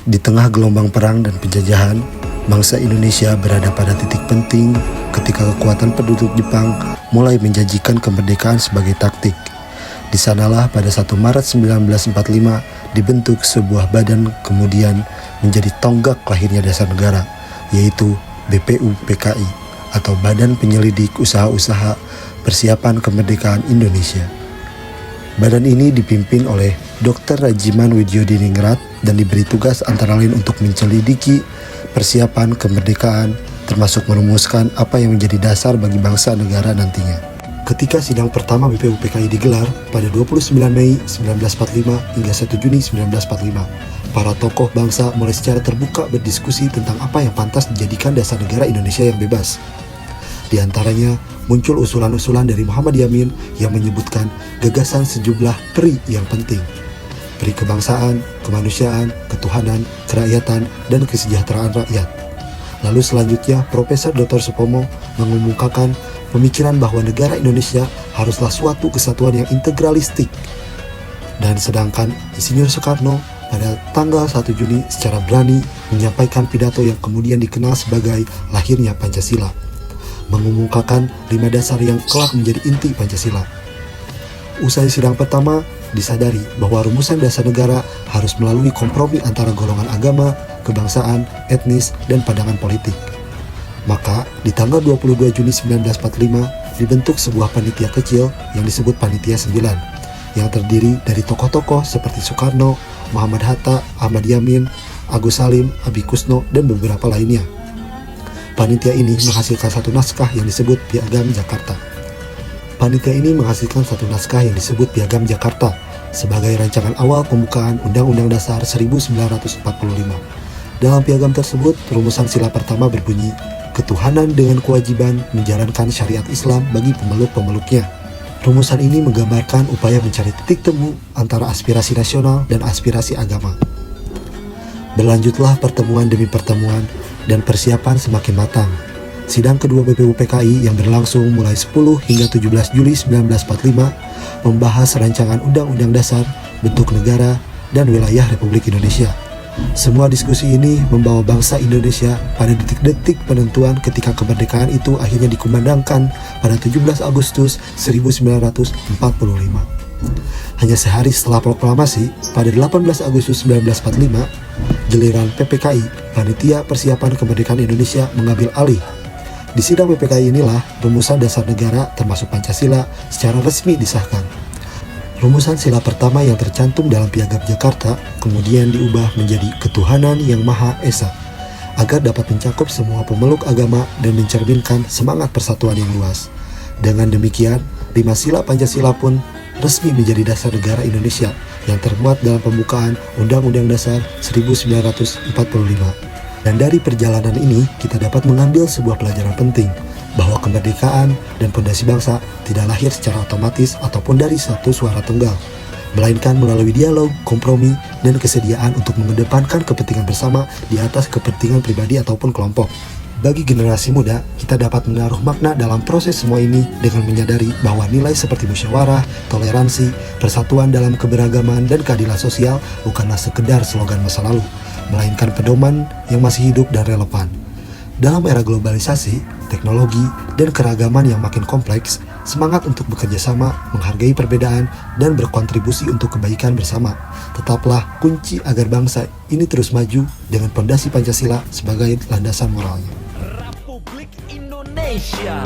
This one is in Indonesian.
Di tengah gelombang perang dan penjajahan, bangsa Indonesia berada pada titik penting ketika kekuatan penduduk Jepang mulai menjanjikan kemerdekaan sebagai taktik. Di sanalah pada 1 Maret 1945 dibentuk sebuah badan kemudian menjadi tonggak lahirnya dasar negara, yaitu BPUPKI atau Badan Penyelidik Usaha-Usaha Persiapan Kemerdekaan Indonesia. Badan ini dipimpin oleh Dr. Rajiman Widyodiningrat dan diberi tugas antara lain untuk menyelidiki persiapan kemerdekaan, termasuk merumuskan apa yang menjadi dasar bagi bangsa negara nantinya. Ketika sidang pertama BPUPKI digelar pada 29 Mei 1945 hingga 1 Juni 1945, para tokoh bangsa mulai secara terbuka berdiskusi tentang apa yang pantas dijadikan dasar negara Indonesia yang bebas. Di antaranya muncul usulan-usulan dari Muhammad Yamin yang menyebutkan gagasan sejumlah PRI yang penting. PRI kebangsaan, kemanusiaan, ketuhanan, kerakyatan, dan kesejahteraan rakyat. Lalu selanjutnya Profesor Dr. Supomo mengumumkakan pemikiran bahwa negara Indonesia haruslah suatu kesatuan yang integralistik. Dan sedangkan Insinyur Soekarno pada tanggal 1 Juni secara berani menyampaikan pidato yang kemudian dikenal sebagai lahirnya Pancasila, mengumumkakan 5 dasar yang kelak menjadi inti Pancasila. Usai sidang pertama, disadari bahwa rumusan dasar negara harus melalui kompromi antara golongan agama, kebangsaan, etnis, dan pandangan politik. Maka, di tanggal 22 Juni 1945, dibentuk sebuah panitia kecil yang disebut Panitia 9, yang terdiri dari tokoh-tokoh seperti Soekarno, Muhammad Hatta, Ahmad Yamin, Agus Salim, Abi Kusno, dan beberapa lainnya. Panitia ini menghasilkan satu naskah yang disebut Piagam Jakarta. Panitia ini menghasilkan satu naskah yang disebut Piagam Jakarta sebagai rancangan awal pembukaan Undang-Undang Dasar 1945. Dalam piagam tersebut, rumusan sila pertama berbunyi, ketuhanan dengan kewajiban menjalankan syariat Islam bagi pemeluk-pemeluknya. Rumusan ini menggambarkan upaya mencari titik temu antara aspirasi nasional dan aspirasi agama. Berlanjutlah pertemuan demi pertemuan dan persiapan semakin matang. Sidang kedua BPUPKI yang berlangsung mulai 10 hingga 17 Juli 1945 membahas rancangan Undang-Undang Dasar, bentuk negara, dan wilayah Republik Indonesia. Semua diskusi ini membawa bangsa Indonesia pada detik-detik penentuan ketika kemerdekaan itu akhirnya dikumandangkan pada 17 Agustus 1945. Hanya sehari setelah proklamasi, pada 18 Agustus 1945, giliran PPKI, Panitia Persiapan Kemerdekaan Indonesia, mengambil alih. Di sidang PPKI inilah rumusan dasar negara termasuk Pancasila secara resmi disahkan. Rumusan sila pertama yang tercantum dalam Piagam Jakarta kemudian diubah menjadi ketuhanan yang Maha Esa, agar dapat mencakup semua pemeluk agama dan mencerminkan semangat persatuan yang luas. Dengan demikian, 5 sila Pancasila pun resmi menjadi dasar negara Indonesia yang termuat dalam pembukaan Undang-Undang Dasar 1945. Dan dari perjalanan ini kita dapat mengambil sebuah pelajaran penting, bahwa kemerdekaan dan fondasi bangsa tidak lahir secara otomatis ataupun dari satu suara tunggal, melainkan melalui dialog, kompromi, dan kesediaan untuk mengedepankan kepentingan bersama di atas kepentingan pribadi ataupun kelompok. Bagi generasi muda, kita dapat menaruh makna dalam proses semua ini dengan menyadari bahwa nilai seperti musyawarah, toleransi, persatuan dalam keberagaman, dan keadilan sosial bukanlah sekedar slogan masa lalu, melainkan pedoman yang masih hidup dan relevan. Dalam era globalisasi, teknologi, dan keragaman yang makin kompleks, semangat untuk bekerja sama, menghargai perbedaan, dan berkontribusi untuk kebaikan bersama tetaplah kunci agar bangsa ini terus maju dengan pondasi Pancasila sebagai landasan moralnya. Republik Indonesia.